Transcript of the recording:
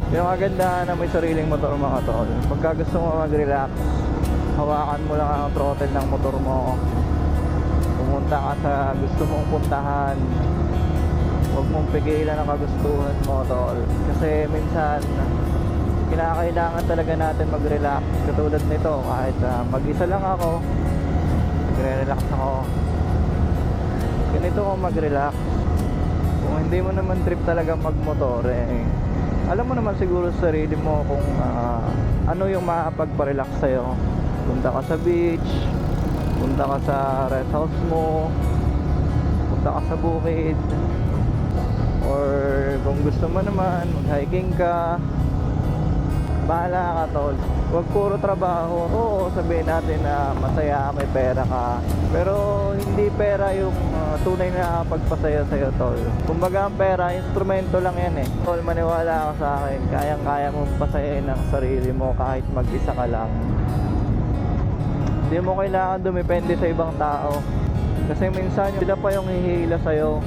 Yung kagandahan na may sariling motor mga tol, pagka gusto mo mag-relax, hawakan mo lang ang throttle ng motor mo, pumunta ka sa gusto mong puntahan, huwag mong pigilan ang kagustuhan mo tol. Kasi minsan kinakailangan talaga natin mag-relax. Katulad nito, kahit mag-isa lang ako, nagre-relax ako. Ganito ako mag-relax. Kung hindi mo naman trip talaga magmotor, alam mo naman siguro sa sarili mo kung ano yung makakapagpa-relax sa'yo. Punta ka sa beach, punta ka sa rest house mo, punta ka sa bukid, or kung gusto mo naman mag-hiking ka, bahala ka tol. Huwag puro trabaho. Oo, sabihin natin na masaya ka, may pera ka, pero hindi pera yung tunay na pagpasaya sa'yo tol. Kumbaga ang pera, instrumento lang yan tol. Maniwala ka sa akin, kayang-kaya mong pasayain ang sarili mo kahit mag-isa ka lang. Hindi mo kailangan dumepende sa ibang tao, kasi minsan sila pa yung hihila sa'yo.